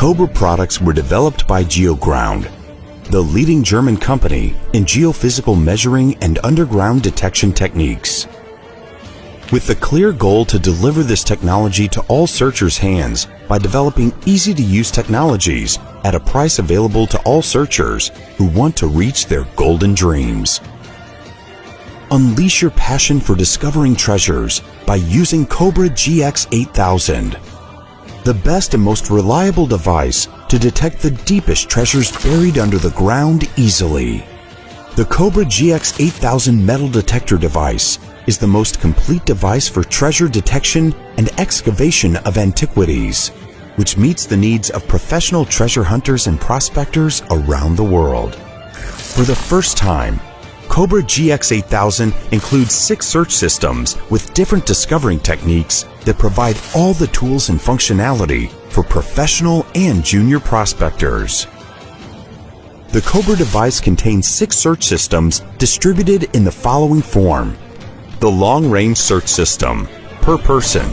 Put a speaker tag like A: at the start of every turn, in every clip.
A: Cobra products were developed by GeoGround, the leading German company in geophysical measuring and underground detection techniques. With the clear goal to deliver this technology to all searchers' hands by developing easy-to-use technologies at a price available to all searchers who want to reach their golden dreams. Unleash your passion for discovering treasures by using Cobra GX8000, the best and most reliable device to detect the deepest treasures buried under the ground easily. The Cobra GX8000 metal detector device is the most complete device for treasure detection and excavation of antiquities, which meets the needs of professional treasure hunters and prospectors around the world. For the first time, Cobra GX8000 includes 6 search systems with different discovering techniques that provide all the tools and functionality for professional and junior prospectors. The Cobra device contains 6 search systems distributed in the following form. The long-range search system, per person.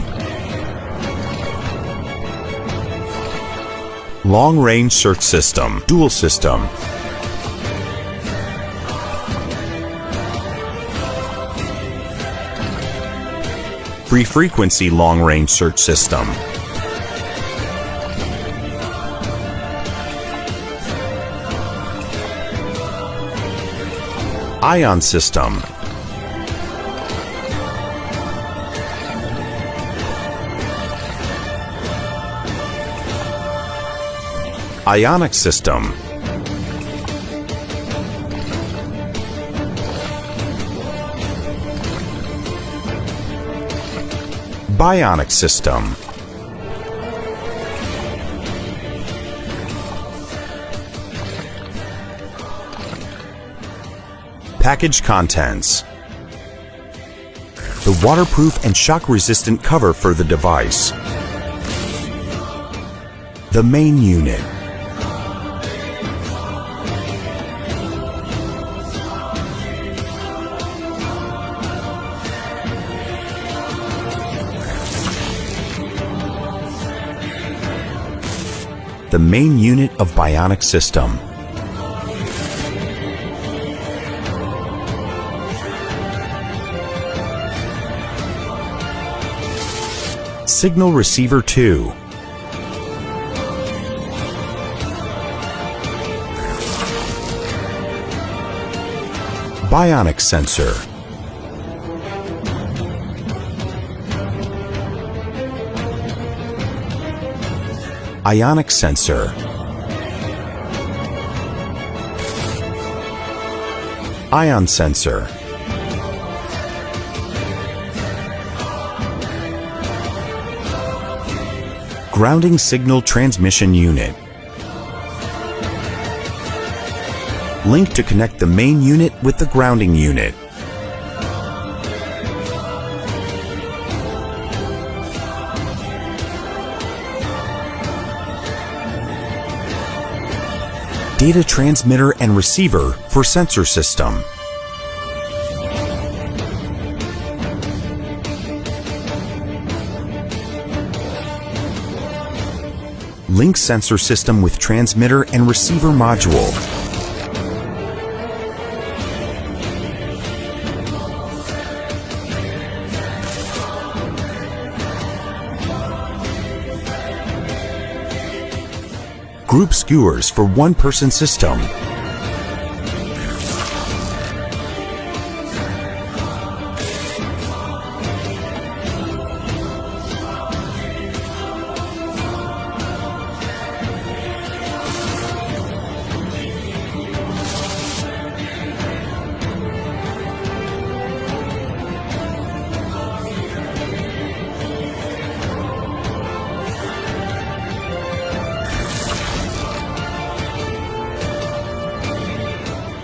A: Long-range search system, dual system. Free-frequency long-range search system. Ion system. Ionic system. Bionic system. Package contents. The waterproof and shock-resistant cover for the device. The main unit. The main unit of bionic system. Signal receiver 2. Bionic sensor. Ionic sensor. Ion sensor. Grounding signal transmission unit. Link to connect the main unit with the grounding unit. Data transmitter and receiver for sensor system. Link sensor system with transmitter and receiver module. Group skewers for one-person system.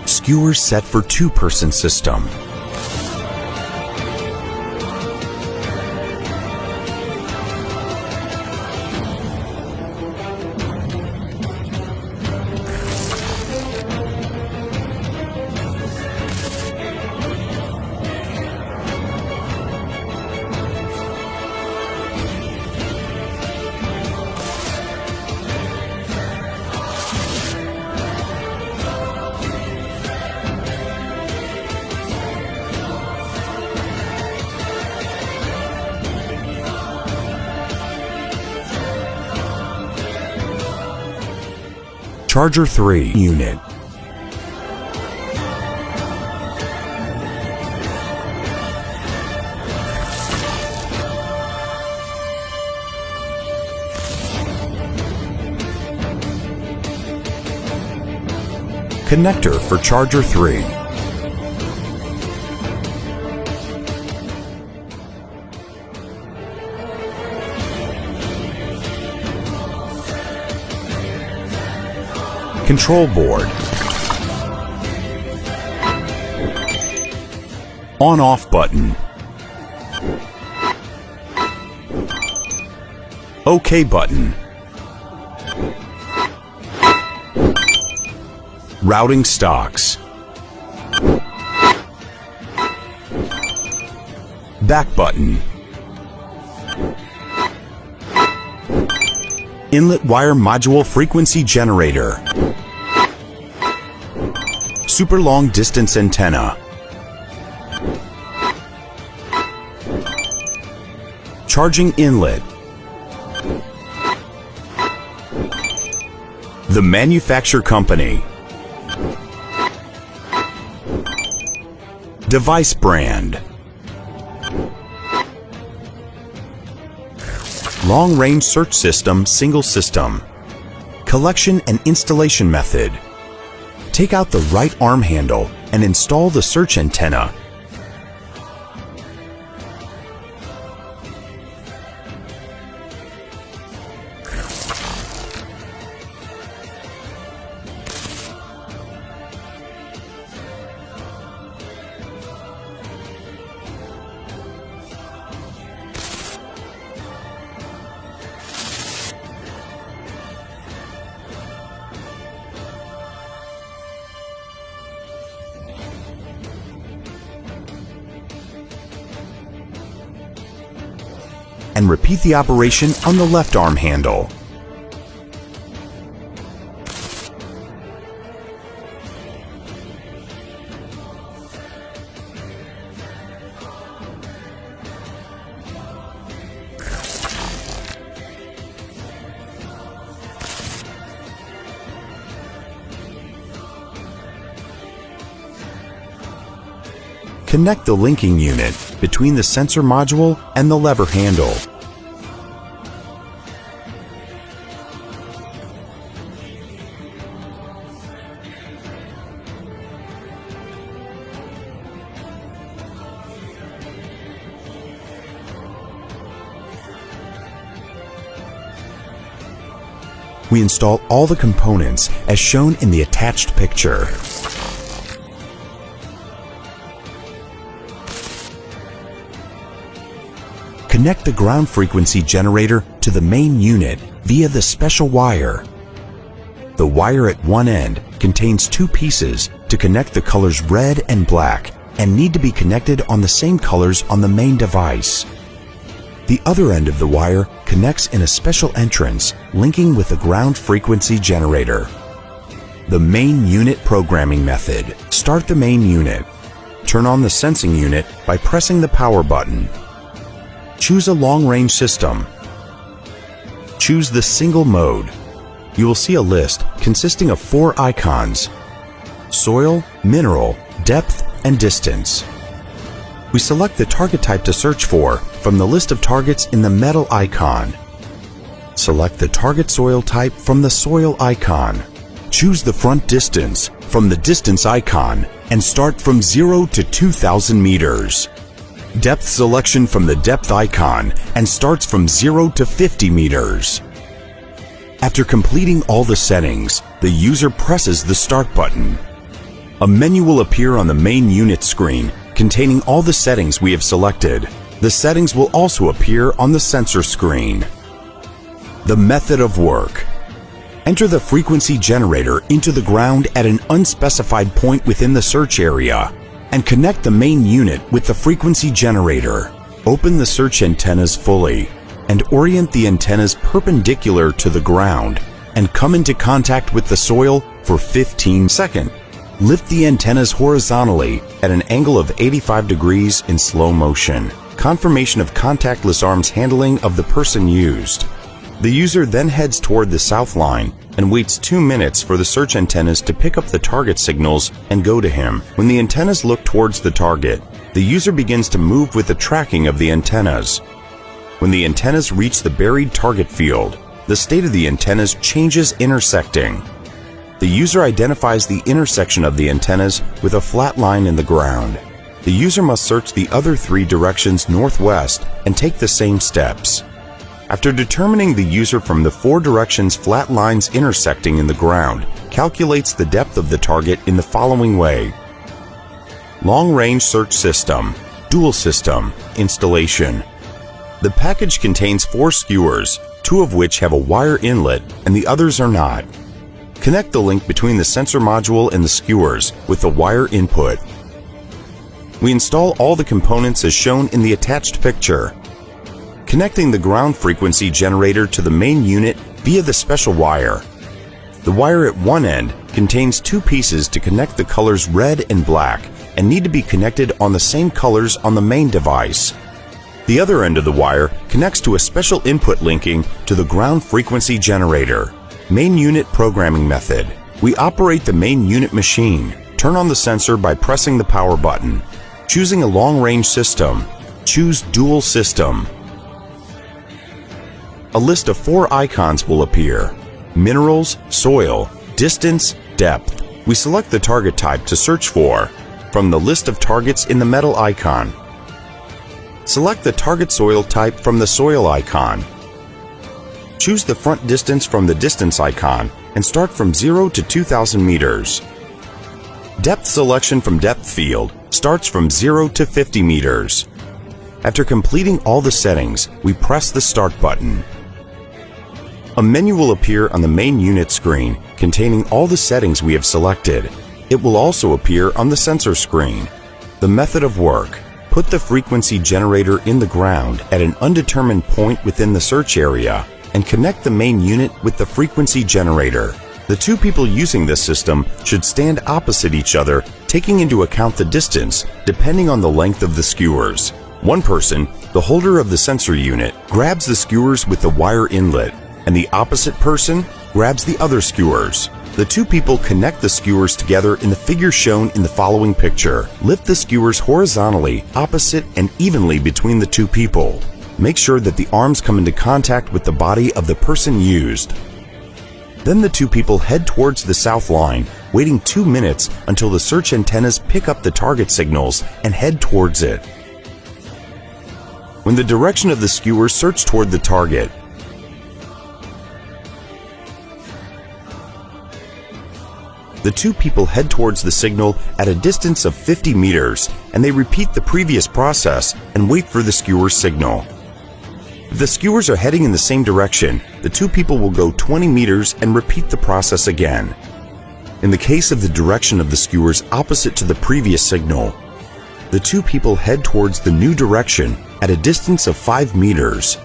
A: Skewers set for two-person system. Charger 3 unit. Connector for Charger 3. Control board. On-off button. OK button. Routing stocks. Back button. Inlet wire module frequency generator. Super long distance antenna. Charging inlet. The manufacturer company. Device brand. Long-range search system, single system. Collection and installation method. Take out the right arm handle and install the search antenna. And repeat the operation on the left arm handle. Connect the linking unit between the sensor module and the lever handle. We install all the components as shown in the attached picture. Connect the ground frequency generator to the main unit via the special wire. The wire at one end contains two pieces to connect the colors red and black and need to be connected on the same colors on the main device. The other end of the wire connects in a special entrance linking with the ground frequency generator. The main unit programming method. Start the main unit. Turn on the sensing unit by pressing the power button. Choose a long-range system. Choose the single mode. You will see a list consisting of 4 icons: soil, mineral, depth, and distance. We select the target type to search for from the list of targets in the metal icon. Select the target soil type from the soil icon. Choose the front distance from the distance icon and start from 0 to 2,000 meters. Depth selection from the depth icon and starts from 0 to 50 meters. After completing all the settings, the user presses the Start button. A menu will appear on the main unit screen containing all the settings we have selected. The settings will also appear on the sensor screen. The method of work. Enter the frequency generator into the ground at an unspecified point within the search area and connect the main unit with the frequency generator. Open the search antennas fully and orient the antennas perpendicular to the ground and come into contact with the soil for 15 seconds. Lift the antennas horizontally at an angle of 85 degrees in slow motion. Confirmation of contactless arms handling of the person used. The user then heads toward the south line and waits 2 minutes for the search antennas to pick up the target signals and go to him. When the antennas look towards the target, the user begins to move with the tracking of the antennas. When the antennas reach the buried target field, the state of the antennas changes intersecting. The user identifies the intersection of the antennas with a flat line in the ground. The user must search the other 3 directions northwest and take the same steps. After determining the user from the 4 directions flat lines intersecting in the ground, calculates the depth of the target in the following way. Long-range search system, dual system, installation. The package contains 4 skewers, 2 of which have a wire inlet and the others are not. Connect the link between the sensor module and the skewers with the wire input. We install all the components as shown in the attached picture. Connecting the ground frequency generator to the main unit via the special wire. The wire at one end contains 2 pieces to connect the colors red and black and need to be connected on the same colors on the main device. The other end of the wire connects to a special input linking to the ground frequency generator. Main unit programming method. We operate the main unit machine. Turn on the sensor by pressing the power button. Choosing a long-range system. Choose dual system. A list of 4 icons will appear. Minerals, soil, distance, depth. We select the target type to search for from the list of targets in the metal icon. Select the target soil type from the soil icon. Choose the front distance from the distance icon and start from 0 to 2,000 meters. Depth selection from depth field starts from 0 to 50 meters. After completing all the settings, we press the Start button. A menu will appear on the main unit screen containing all the settings we have selected. It will also appear on the sensor screen. The method of work. Put the frequency generator in the ground at an undetermined point within the search area and connect the main unit with the frequency generator. The 2 people using this system should stand opposite each other, taking into account the distance depending on the length of the skewers. One person, the holder of the sensor unit, grabs the skewers with the wire inlet, and the opposite person grabs the other skewers. The 2 people connect the skewers together in the figure shown in the following picture. Lift the skewers horizontally, opposite and evenly between the 2 people. Make sure that the arms come into contact with the body of the person used. Then the 2 people head towards the south line, waiting 2 minutes until the search antennas pick up the target signals and head towards it. When the direction of the skewers search toward the target, the 2 people head towards the signal at a distance of 50 meters, and they repeat the previous process and wait for the skewer's signal. If the skewers are heading in the same direction, the 2 people will go 20 meters and repeat the process again. In the case of the direction of the skewers opposite to the previous signal, the 2 people head towards the new direction at a distance of 5 meters,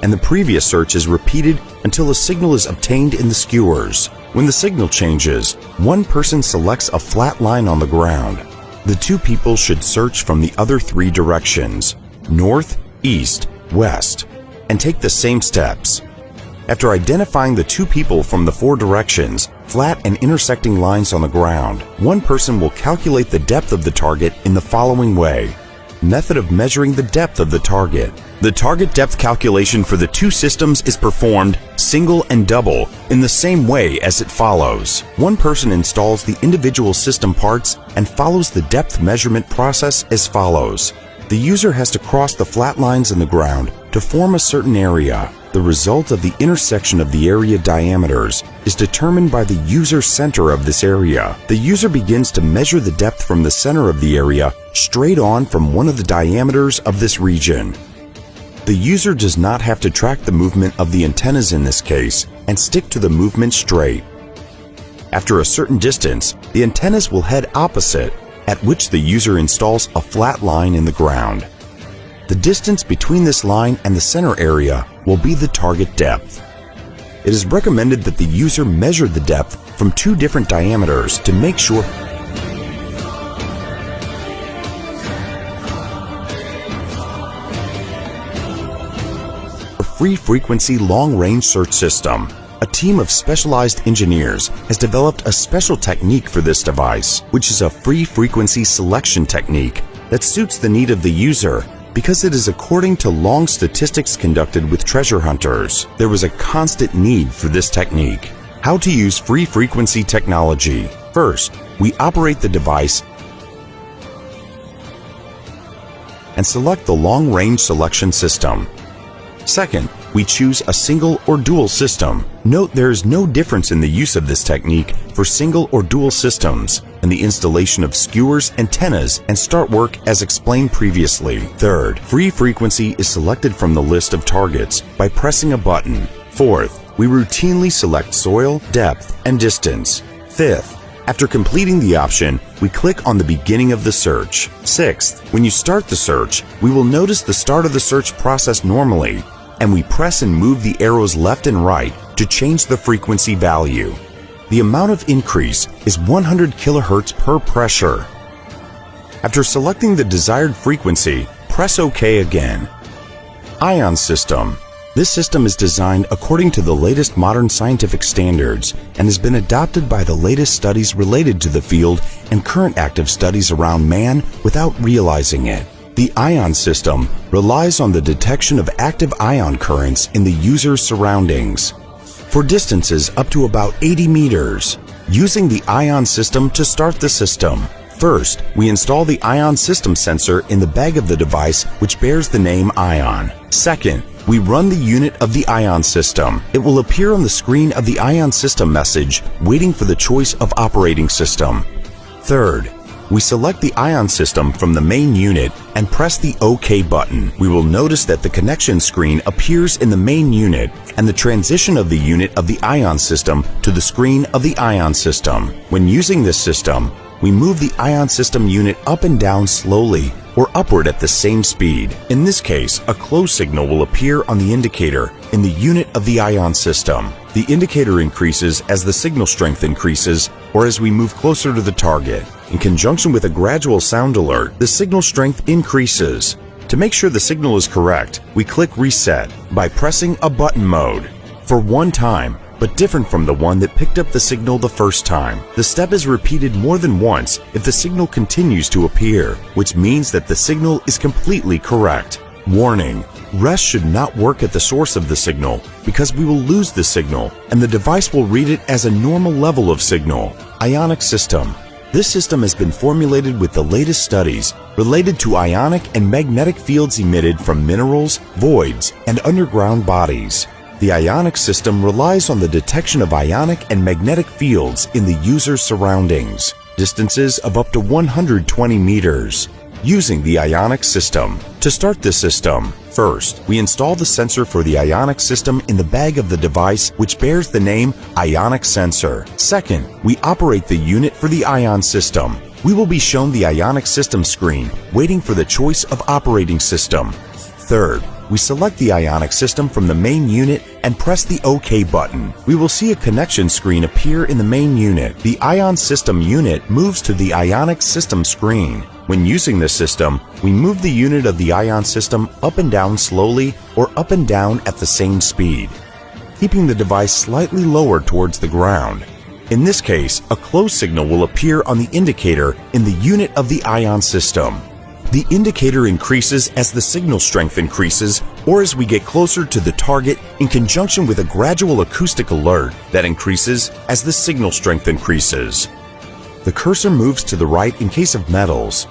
A: and the previous search is repeated until a signal is obtained in the skewers. When the signal changes, one person selects a flat line on the ground. The 2 people should search from the other 3 directions, north, east, west, and take the same steps. After identifying the 2 people from the 4 directions, flat and intersecting lines on the ground, one person will calculate the depth of the target in the following way. Method of measuring the depth of the target. The target depth calculation for the 2 systems is performed single and double in the same way as it follows. One person installs the individual system parts and follows the depth measurement process as follows. The user has to cross the flat lines in the ground to form a certain area. The result of the intersection of the area diameters is determined by the user's center of this area. The user begins to measure the depth from the center of the area straight on from one of the diameters of this region. The user does not have to track the movement of the antennas in this case and stick to the movement straight. After a certain distance, the antennas will head opposite, at which the user installs a flat line in the ground. The distance between this line and the center area will be the target depth. It is recommended that the user measure the depth from 2 different diameters to make sure a free frequency long-range search system. A team of specialized engineers has developed a special technique for this device, which is a free frequency selection technique that suits the need of the user because it is according to long statistics conducted with treasure hunters. There was a constant need for this technique. How to use free frequency technology. First, we operate the device and select the long-range selection system. Second, we choose a single or dual system. Note there is no difference in the use of this technique for single or dual systems and the installation of skewers, antennas, and start work as explained previously. Third, free frequency is selected from the list of targets by pressing a button. Fourth, we routinely select soil, depth, and distance. Fifth, after completing the option, we click on the beginning of the search. Sixth, when you start the search, we will notice the start of the search process normally, and we press and move the arrows left and right to change the frequency value. The amount of increase is 100 kHz per pressure. After selecting the desired frequency, press OK again. Ion system. This system is designed according to the latest modern scientific standards and has been adopted by the latest studies related to the field and current active studies around man without realizing it. The ion system relies on the detection of active ion currents in the user's surroundings for distances up to about 80 meters. Using the ion system to start the system. First, we install the ion system sensor in the bag of the device which bears the name ion. Second, we run the unit of the ion system. It will appear on the screen of the ion system message, waiting for the choice of operating system. Third, we select the ion system from the main unit and press the OK button. We will notice that the connection screen appears in the main unit and the transition of the unit of the ion system to the screen of the ion system. When using this system, we move the ion system unit up and down slowly or upward at the same speed. In this case, a close signal will appear on the indicator in the unit of the ion system. The indicator increases as the signal strength increases or as we move closer to the target. In conjunction with a gradual sound alert, the signal strength increases. To make sure the signal is correct, we click Reset by pressing a button mode. For one time, but different from the one that picked up the signal the first time. The step is repeated more than once if the signal continues to appear, which means that the signal is completely correct. Warning: rest should not work at the source of the signal because we will lose the signal and the device will read it as a normal level of signal. Ionic system. This system has been formulated with the latest studies related to ionic and magnetic fields emitted from minerals, voids, and underground bodies. The ionic system relies on the detection of ionic and magnetic fields in the user's surroundings, distances of up to 120 meters. Using the ionic system. To start the system, first, we install the sensor for the ionic system in the bag of the device which bears the name ionic sensor. Second, we operate the unit for the ion system. We will be shown the ionic system screen, waiting for the choice of operating system. Third, we select the ionic system from the main unit and press the OK button. We will see a connection screen appear in the main unit. The ion system unit moves to the ionic system screen. When using this system, we move the unit of the ion system up and down slowly or up and down at the same speed, keeping the device slightly lower towards the ground. In this case, a close signal will appear on the indicator in the unit of the ion system. The indicator increases as the signal strength increases or as we get closer to the target in conjunction with a gradual acoustic alert that increases as the signal strength increases. The cursor moves to the right in case of metals,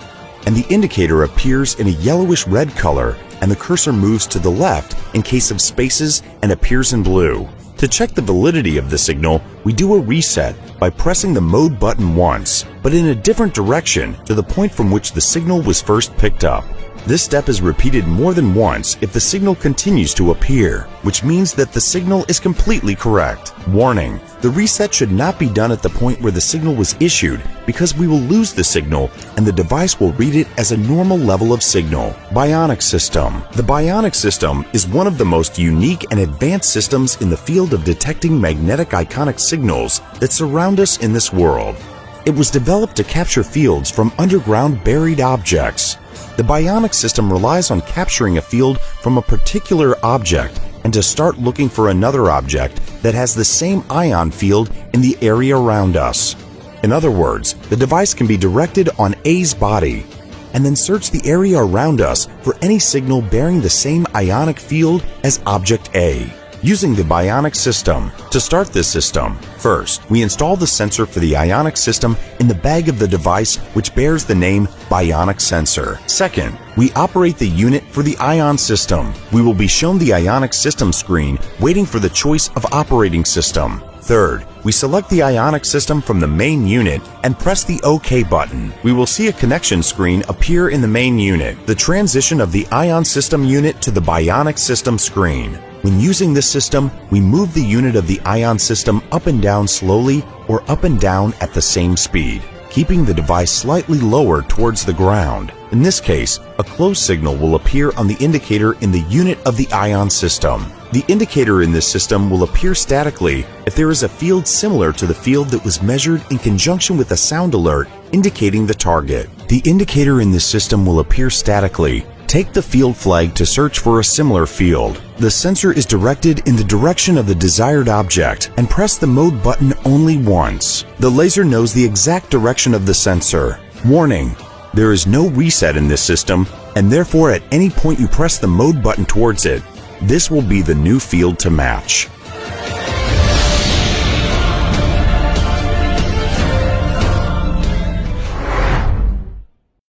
A: and the indicator appears in a yellowish-red color, and the cursor moves to the left in case of spaces and appears in blue. To check the validity of the signal, we do a reset by pressing the mode button once, but in a different direction to the point from which the signal was first picked up. This step is repeated more than once if the signal continues to appear, which means that the signal is completely correct. Warning: the reset should not be done at the point where the signal was issued because we will lose the signal and the device will read it as a normal level of signal. Bionic system. The bionic system is one of the most unique and advanced systems in the field of detecting magnetic iconic signals that surround us in this world. It was developed to capture fields from underground buried objects. The bionic system relies on capturing a field from a particular object and to start looking for another object that has the same ion field in the area around us. In other words, the device can be directed on A's body and then search the area around us for any signal bearing the same ionic field as object A. Using the Bionic system. To start this system, first, we install the sensor for the ionic system in the bag of the device, which bears the name Bionic Sensor. Second, we operate the unit for the ion system. We will be shown the ionic system screen waiting for the choice of operating system. Third, we select the ionic system from the main unit and press the OK button. We will see a connection screen appear in the main unit, the transition of the ion system unit to the Bionic system screen. When using this system, we move the unit of the ion system up and down slowly or up and down at the same speed, keeping the device slightly lower towards the ground. In this case, a close signal will appear on the indicator in the unit of the ion system. The indicator in this system will appear statically if there is a field similar to the field that was measured in conjunction with a sound alert indicating the target. The indicator in this system will appear statically. Take the field flag to search for a similar field. The sensor is directed in the direction of the desired object and press the mode button only once. The laser knows the exact direction of the sensor. Warning: there is no reset in this system, and therefore at any point you press the mode button towards it, this will be the new field to match.